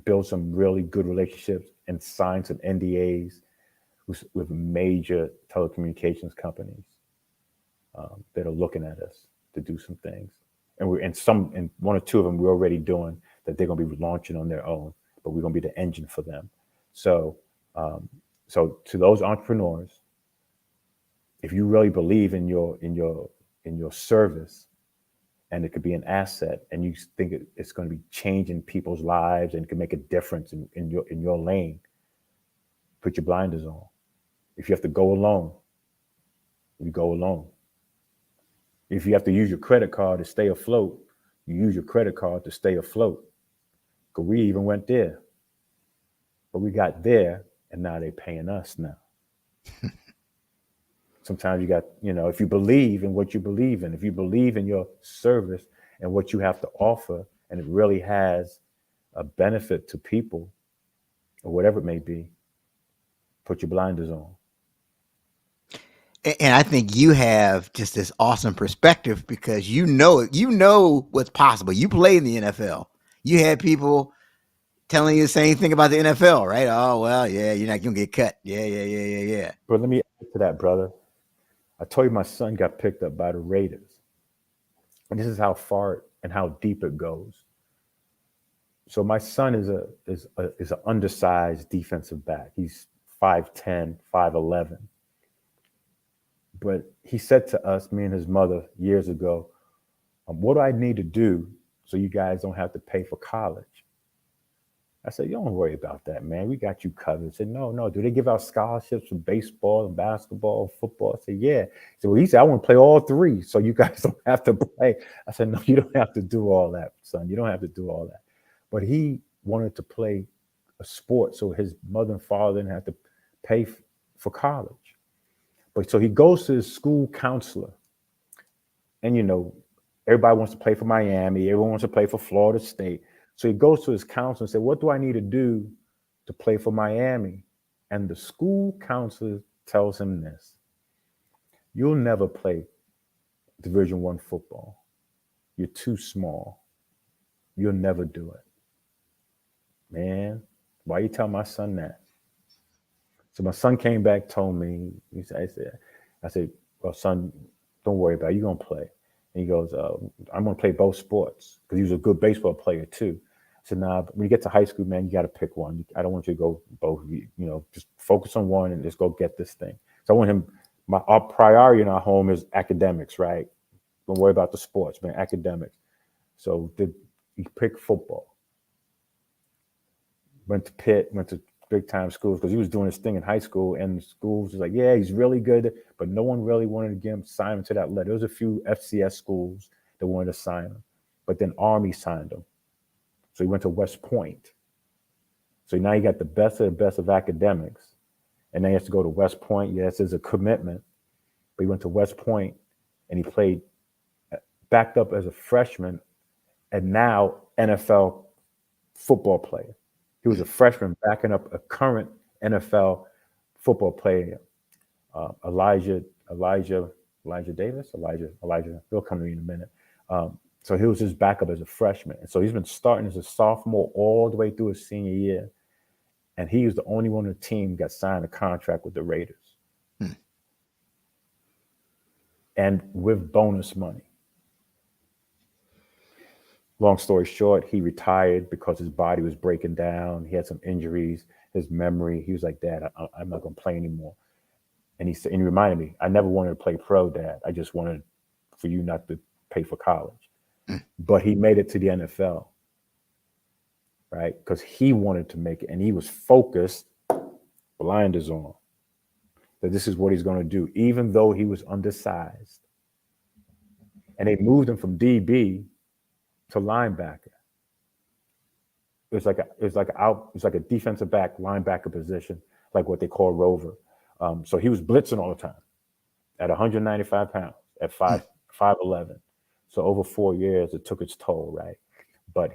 build some really good relationships and sign some NDAs with major telecommunications companies that are looking at us to do some things. And and one or two of them we're already doing that they're going to be launching on their own, but we're going to be the engine for them. So, so to those entrepreneurs, if you really believe in your service, and it could be an asset, and you think it's going to be changing people's lives and can make a difference in your lane, put your blinders on. If you have to go alone, you go alone. If you have to use your credit card to stay afloat, you use your credit card to stay afloat. Because we even went there. But we got there, and now they're paying us now. Sometimes you got, if you believe in what you believe in, if you believe in your service and what you have to offer, and it really has a benefit to people, or whatever it may be, put your blinders on. And I think you have just this awesome perspective because you know what's possible. You played in the NFL. You had people telling you the same thing about the NFL, right? Oh, well, yeah, you're not going to get cut. Yeah. But let me add to that, brother. I told you my son got picked up by the Raiders. And this is how far and how deep it goes. So my son is an undersized defensive back. He's 5'10", 5'11". But he said to us, me and his mother, years ago, what do I need to do so you guys don't have to pay for college? I said, you don't worry about that, man. We got you covered. He said, no. Do they give out scholarships for baseball and basketball and football? I said, yeah. So he said, I want to play all three so you guys don't have to play. I said, no, you don't have to do all that, son. You don't have to do all that. But he wanted to play a sport so his mother and father didn't have to pay for college. But so he goes to his school counselor. And, everybody wants to play for Miami. Everyone wants to play for Florida State. So he goes to his counselor and said, what do I need to do to play for Miami? And the school counselor tells him this: you'll never play Division I football. You're too small. You'll never do it. Man, why you tell my son that? So my son came back, told me, I said, well, son, don't worry about it. You're going to play. And he goes, I'm going to play both sports, because he was a good baseball player too. I said, nah, when you get to high school, man, you got to pick one. I don't want you to go both. Just focus on one and just go get this thing. So I want him, our priority in our home is academics, right? Don't worry about the sports, man, academics. So he picked football. Went to Pitt, went to big time schools, because he was doing his thing in high school, and the schools was like, yeah, he's really good, but no one really wanted to get him signed to that letter. There was a few FCS schools that wanted to sign him, but then Army signed him. So he went to West Point. So now he got the best of academics, and then he has to go to West Point. Yes, there's a commitment, but he went to West Point, and he played, backed up as a freshman, and now NFL football player. He was a freshman backing up a current NFL football player, Elijah Davis. Elijah. He'll come to me in a minute. So he was his backup as a freshman, and so he's been starting as a sophomore all the way through his senior year, and he was the only one on the team that got signed a contract with the Raiders, and with bonus money. Long story short, he retired because his body was breaking down. He had some injuries. his memory. He was like, Dad, I'm not going to play anymore. And he reminded me, I never wanted to play pro, Dad. I just wanted for you not to pay for college. But he made it to the NFL, right? Because he wanted to make it, and he was focused, blinders on, that this is what he's going to do, even though he was undersized. And they moved him from DB to linebacker. It's like a defensive back linebacker position, like what they call rover. So he was blitzing all the time at 195 pounds, at 5'11". So over 4 years, it took its toll, right? But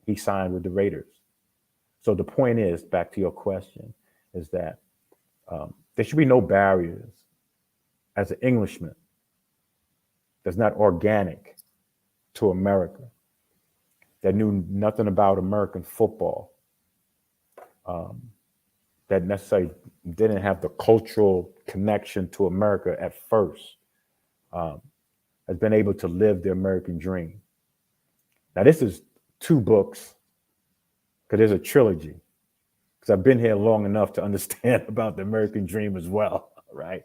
he signed with the Raiders. So the point is, back to your question, is that there should be no barriers as an Englishman that's not organic to America, that knew nothing about American football, that necessarily didn't have the cultural connection to America at first, has been able to live the American dream. Now, this is 2 books, because there's a trilogy, because I've been here long enough to understand about the American dream as well, right?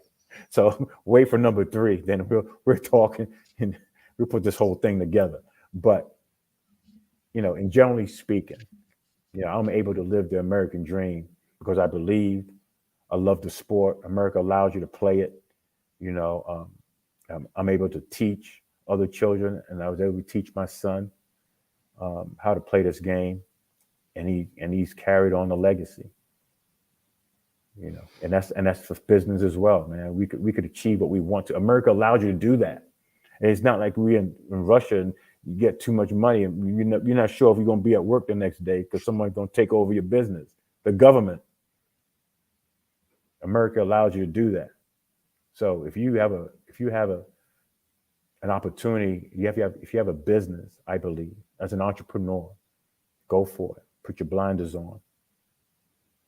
So wait for number 3, then we're talking and we'll put this whole thing together. But, and generally speaking, I'm able to live the American dream because I believed, I love the sport. America allows you to play it. I'm able to teach other children, and I was able to teach my son how to play this game, and he's carried on the legacy. And that's for business as well, man. We could achieve what we want to. America allows you to do that. And it's not like we're in Russia and you get too much money and you're not sure if you're going to be at work the next day because someone's going to take over your business. The government. America allows you to do that. So if you have an opportunity, if you have a business, I believe, as an entrepreneur, go for it. Put your blinders on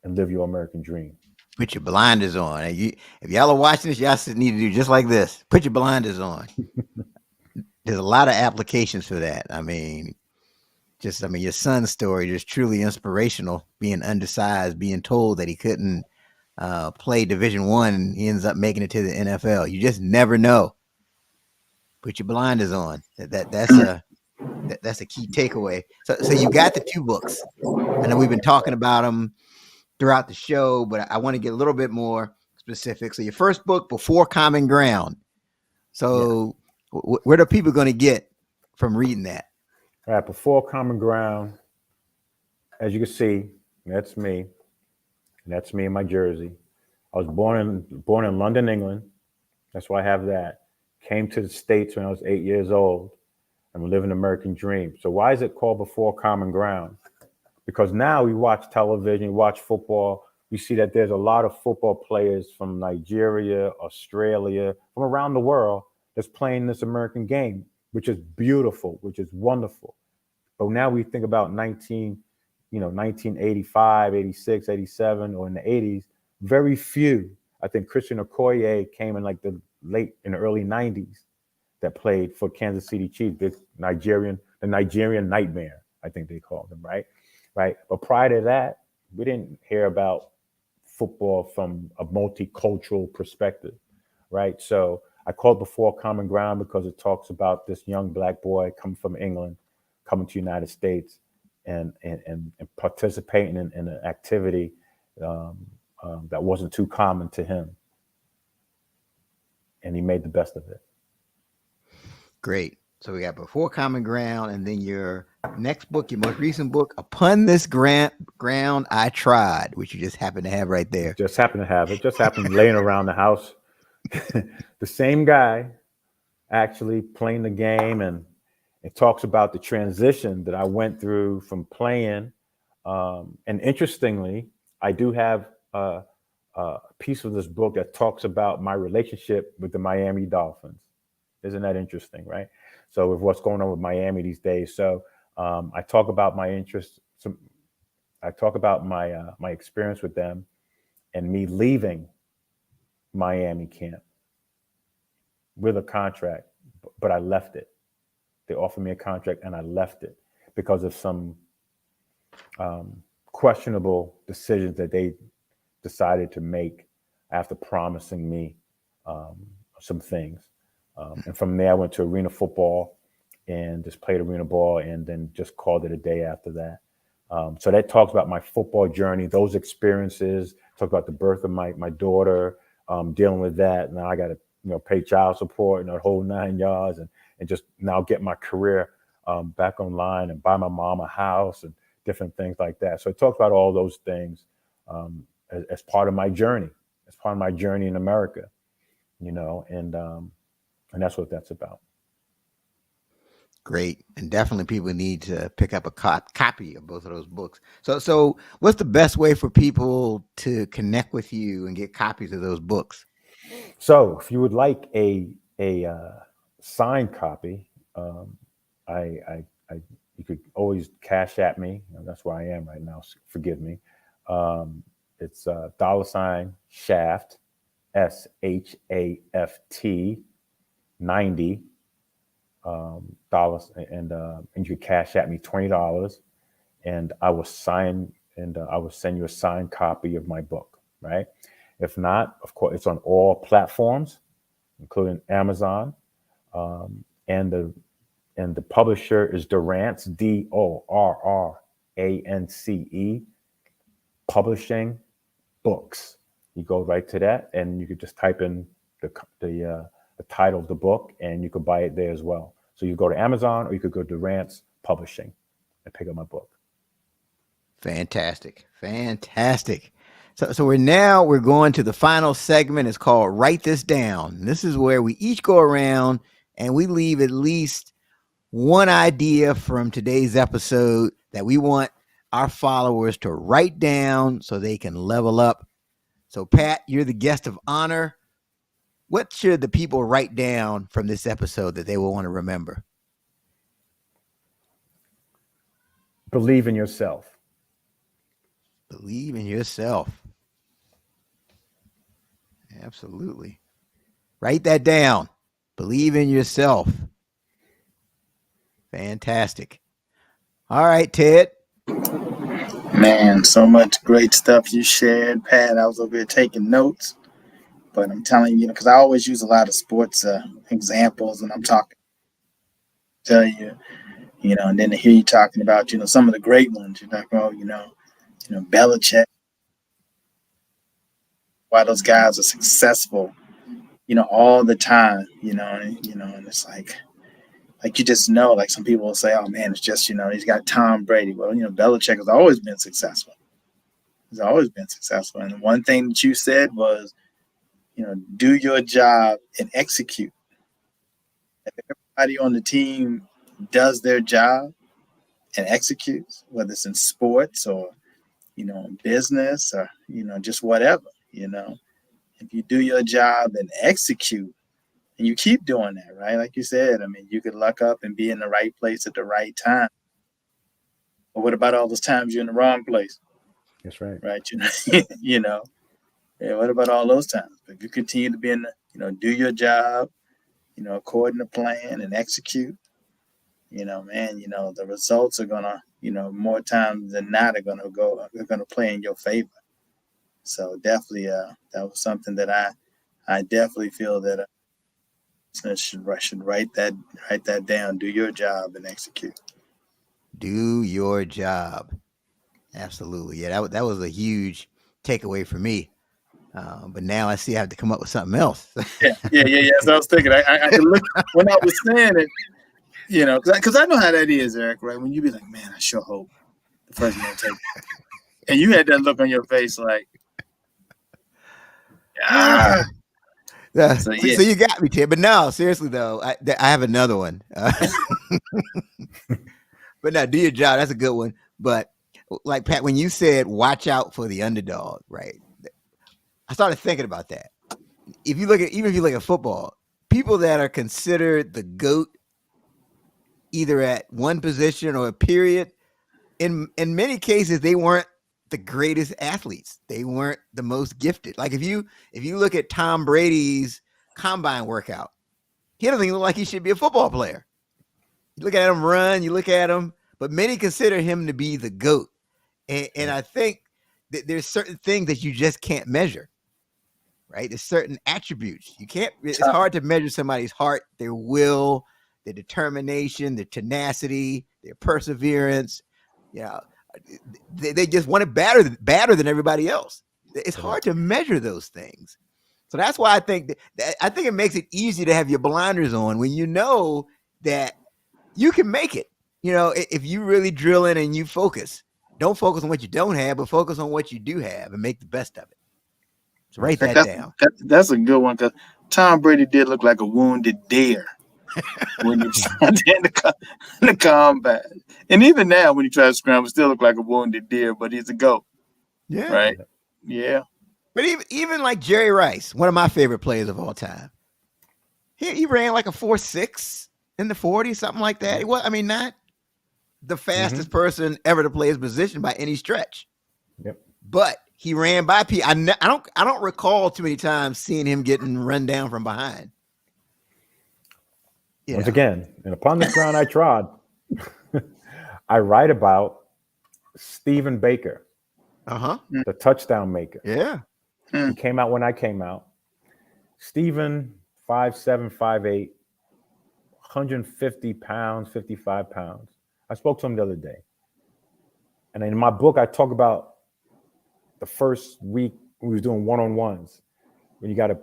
and live your American dream. Put your blinders on. If y'all are watching this, y'all need to do just like this. Put your blinders on. There's a lot of applications for that. Your son's story is truly inspirational. Being undersized, being told that he couldn't play Division I, he ends up making it to the NFL. You just never know. Put your blinders on. That's a key takeaway. So you got the 2 books. I know we've been talking about them throughout the show, but I want to get a little bit more specific. So your first book, Before Common Ground. So where are people going to get from reading that? All right, Before Common Ground, as you can see, that's me. And that's me in my jersey. I was born in London, England. That's why I have that. Came to the States when I was 8 years old. I'm living the American dream. So why is it called Before Common Ground? Because now we watch television, we watch football. We see that there's a lot of football players from Nigeria, Australia, from around the world that's playing this American game, which is beautiful, which is wonderful. But now we think about 1985, 86, 87, or in the 80s, very few. I think Christian Okoye came in the early 90s that played for Kansas City Chiefs, the Nigerian Nightmare, I think they called him, right? But prior to that, we didn't hear about football from a multicultural perspective, right? So I call it Before Common Ground because it talks about this young Black boy coming from England, coming to the United States, and participating in an activity that wasn't too common to him. And he made the best of it. Great. So we got Before Common Ground, and then your next book, your most recent book, Upon This Ground I Trod, which you just happen to have right there. Just happened to have it. Just happened laying around the house. The same guy actually playing the game, and it talks about the transition that I went through from playing. And interestingly, I do have a piece of this book that talks about my relationship with the Miami Dolphins. Isn't that interesting, right? So with what's going on with Miami these days. So I talk about my interest. I talk about my experience with them and me leaving Miami camp with a contract, but I left it. They offered me a contract and I left it because of some questionable decisions that they decided to make after promising me some things. And from there, I went to arena football and just played arena ball, and then just called it a day after that. So that talks about my football journey, those experiences. Talk about the birth of my daughter, dealing with that. Now I got to pay child support and the whole 9 yards, and just now get my career back online and buy my mom a house and different things like that. So it talks about all those things as part of my journey, in America, and that's what that's about. Great. And definitely people need to pick up a copy of both of those books. So what's the best way for people to connect with you and get copies of those books? So if you would like a signed copy, you could always cash at me. That's where I am right now. Forgive me. It's $Shaft, SHAFT 90 dollars, and you cash at me $20, and I will sign, and I will send you a signed copy of my book. Right. If not, of course, it's on all platforms, including Amazon, and the publisher is Dorrance, DORRANCE Publishing Books. You go right to that, and you could just type in the title of the book, and you could buy it there as well. So you go to Amazon, or you could go to Dorrance Publishing and pick up my book. Fantastic. So we're going to the final segment. It's called Write This Down. And this is where we each go around and we leave at least one idea from today's episode that we want our followers to write down so they can level up. So Pat, you're the guest of honor. What should the people write down from this episode that they will want to remember? Believe in yourself. Believe in yourself. Absolutely. Write that down. Believe in yourself. Fantastic. All right, Ted. Man, so much great stuff you shared, Pat. I was over here taking notes, but I'm telling you, because I always use a lot of sports examples, and I'm tell you, and then to hear you talking about, some of the great ones. You're talking about, Belichick, why those guys are successful, all the time, and it's like you just know, like some people will say, oh man, it's just, he's got Tom Brady. Well, Belichick has always been successful. He's always been successful. And one thing that you said was, do your job and execute. If everybody on the team does their job and executes, whether it's in sports or, in business or, just whatever, if you do your job and execute, and you keep doing that, right? Like you said, I mean, you could luck up and be in the right place at the right time. But what about all those times you're in the wrong place? That's right. Right. Yeah, what about all those times? If you continue to be in do your job, according to plan and execute, the results are gonna, more times than not are gonna play in your favor. So definitely, that was something that I definitely feel that should write that down. Do your job and execute. Do your job. Absolutely. Yeah, that was a huge takeaway for me. But now I see I have to come up with something else. Yeah. So I was thinking, I could look when I was saying it, because I know how that is, Eric. Right? When you be like, man, I sure hope the first one take it. And you had that look on your face like, ah. So you got me, Ted. But no, seriously though, I have another one. But no, do your job. That's a good one. But like Pat, when you said watch out for the underdog, right? I started thinking about that. If you look at football, people that are considered the GOAT, either at one position or a period, in many cases they weren't the greatest athletes. They weren't the most gifted. Like if you look at Tom Brady's combine workout, he doesn't even look like he should be a football player. You look at him run, you look at him, but many consider him to be the GOAT. And I think that there's certain things that you just can't measure, right? There's certain attributes you can't. It's hard to measure somebody's heart, their will, their determination, their tenacity, their perseverance. Yeah, they just want it badder than everybody else. It's hard to measure those things. So that's why I think it makes it easy to have your blinders on when you know that you can make it. If you really drill in and you focus, don't focus on what you don't have, but focus on what you do have and make the best of it. So write that down. That's a good one because Tom Brady did look like a wounded deer when he tried in the combat. And even now, when he tries to scramble, still look like a wounded deer, but he's a GOAT. Yeah. Right? Yeah. But even like Jerry Rice, one of my favorite players of all time, he ran like a 4.6 in the 40, something like that. It was, not the fastest person ever to play his position by any stretch. Yep. But he ran by people. I don't recall too many times seeing him getting run down from behind. Once again, and upon this ground I trod, I write about Stephen Baker, the touchdown maker. Yeah. He came out when I came out. Stephen, 5'7", 5'8", 150 pounds, 55 pounds. I spoke to him the other day. And in my book, I talk about the first week we was doing one-on-ones. When you got a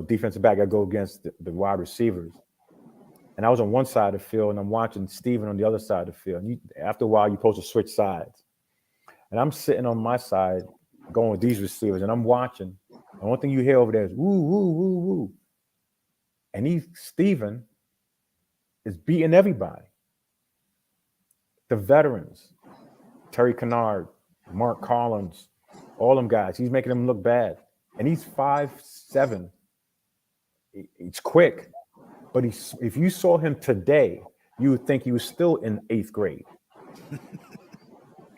defensive back, I go against the wide receivers. And I was on one side of the field, and I'm watching Stephen on the other side of the field. And after a while, you're supposed to switch sides. And I'm sitting on my side, going with these receivers, and I'm watching. And one thing you hear over there is, woo, woo, woo, woo. And Stephen is beating everybody. The veterans, Terry Kennard, Mark Collins, all them guys. He's making them look bad. And he's 5'7". He's quick. But if you saw him today, you would think he was still in 8th grade.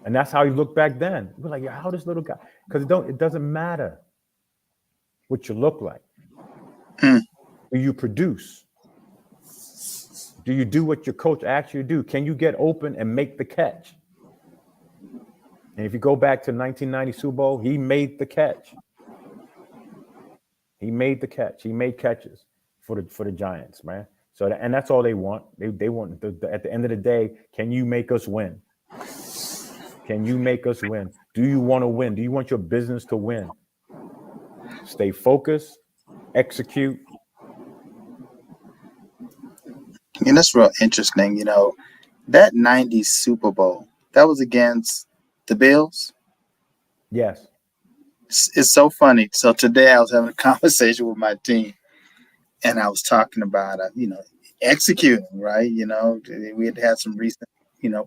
And that's how he looked back then. We're like, how this little guy? Because it doesn't matter what you look like. Do you produce? Do you do what your coach asks you to do? Can you get open and make the catch? And if you go back to 1990 Super Bowl, he made the catch. He made the catch. He made catches for the Giants, man. So and that's all they want. They want at the end of the day, can you make us win? Can you make us win? Do you want to win? Do you want your business to win? Stay focused, execute. And that's real interesting. That 90s Super Bowl, that was against the Bills. Yes. It's so funny. So today I was having a conversation with my team, and I was talking about, executing, right? We had some recent,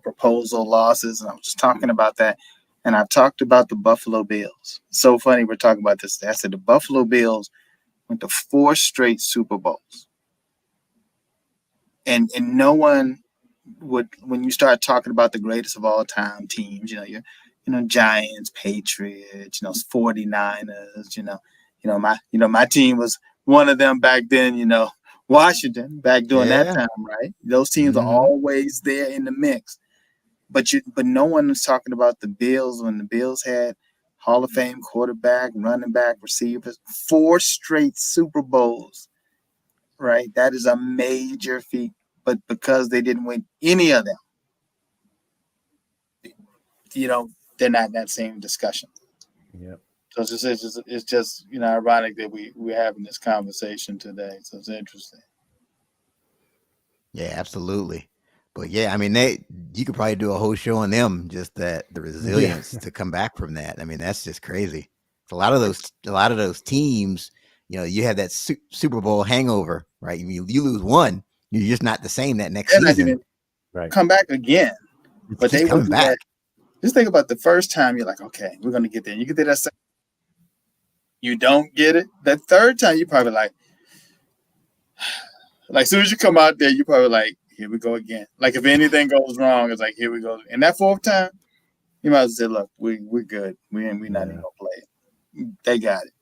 proposal losses, and I was just talking about that. And I talked about the Buffalo Bills. So funny we're talking about this. I said the Buffalo Bills went to 4 straight Super Bowls. And no one would, when you start talking about the greatest of all time teams, Giants, Patriots, 49ers, my team was one of them back then, Washington back during that time, right? Those teams are always there in the mix. But no one was talking about the Bills when the Bills had Hall of Fame quarterback, running back, receivers, 4 straight Super Bowls, right? That is a major feat. But because they didn't win any of them, they're not in that same discussion. Yep. So it's just ironic that we're having this conversation today. So it's interesting. Yeah, absolutely. But yeah, you could probably do a whole show on them, just the resilience to come back from that. That's just crazy. A lot of those teams, you have that Super Bowl hangover, right? You lose one, you're just not the same that next season. Right. Come back again, but they would back. Just think about the first time you're like, okay, we're gonna get there. You get there that second, you don't get it. That third time, you probably like as soon as you come out there, you probably like, here we go again. Like if anything goes wrong, it's like here we go. And that 4th time, you might as well say, look, we're good. We're not even gonna play it. They got it.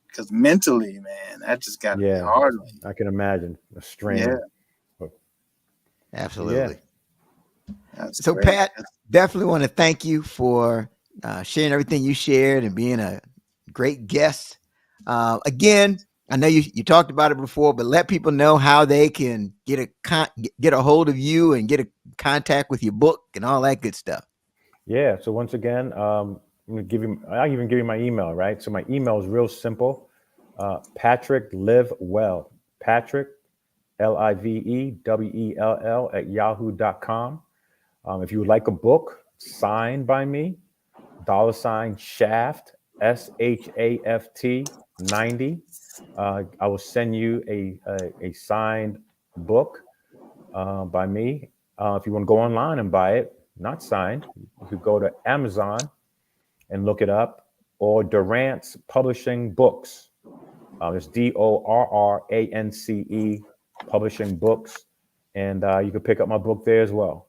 Because mentally, man, that just got to be hard. I can imagine a strain. Yeah. Absolutely. Yeah. So, great. Pat, definitely want to thank you for sharing everything you shared and being a great guest. Again, I know you talked about it before, but let people know how they can get a hold of you and get a contact with your book and all that good stuff. Yeah. So once again, I'm gonna give you. I'll even give you my email, right? So my email is real simple. Patrick Live Well. Patrick LIVEWELL at yahoo.com. If you would like a book signed by me, $ Shaft SHAFT 90. I will send you a signed book by me. If you want to go online and buy it, not signed, you could go to Amazon and look it up, or Durrance Publishing Books. It's DORRANCE Publishing Books, and you can pick up my book there as well.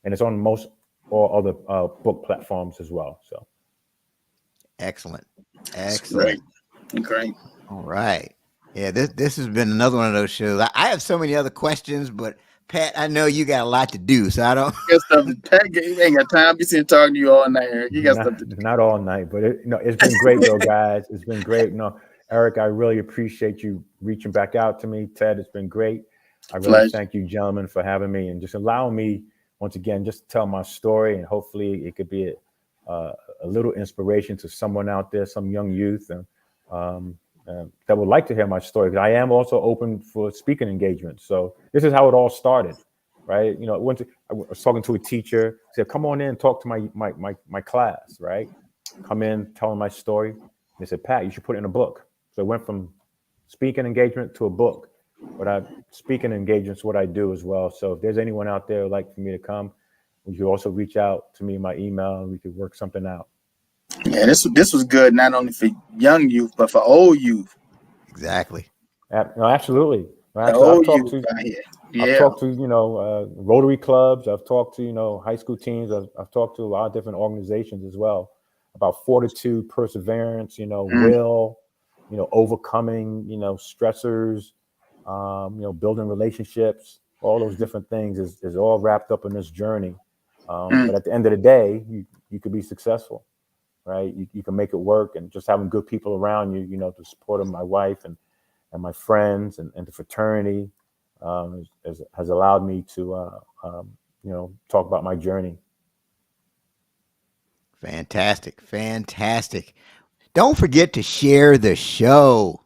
And it's on most all other book platforms as well. So, excellent. Great. All right. Yeah, this has been another one of those shows. I have so many other questions, but Pat, I know you got a lot to do, so I don't. Pat ain't got time. Be sitting talking to you all night, Eric. You got stuff to do. Not all night, but it's been great though, guys. It's been great. Eric, I really appreciate you reaching back out to me. Ted, it's been great. I really thank you, gentlemen, for having me and just allowing me once again just to tell my story, and hopefully it could be a little inspiration to someone out there, some young youth, and that would like to hear my story. I am also open for speaking engagements. So this is how it all started, right? I was talking to a teacher, said, "Come on in and talk to my class," right? Come in, tell them my story. They said, "Pat, you should put it in a book." So it went from speaking engagement to a book. But speaking engagements, what I do as well. So if there's anyone out there who'd like for me to come, you can also reach out to me in my email, and we could work something out. Yeah, this was good not only for young youth but for old youth. Exactly. No, absolutely. I've talked to Rotary clubs. I've talked to high school teams. I've talked to a lot of different organizations as well about fortitude, perseverance. Will, overcoming stressors. Building relationships. All those different things is all wrapped up in this journey. But at the end of the day, you could be successful. Right, you can make it work, and just having good people around you, to support my wife and my friends and the fraternity has allowed me to, talk about my journey. Fantastic. Don't forget to share the show.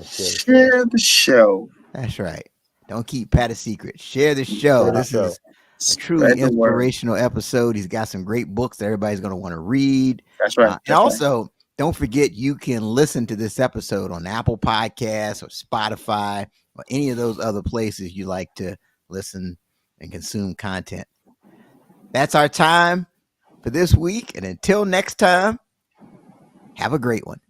Share the show. That's right. Don't keep Pat a secret. Share the show. This is a truly inspirational episode. He's got some great books that everybody's going to want to read. That's right. And also, don't forget, you can listen to this episode on Apple Podcasts or Spotify or any of those other places you like to listen and consume content. That's our time for this week. And until next time, have a great one.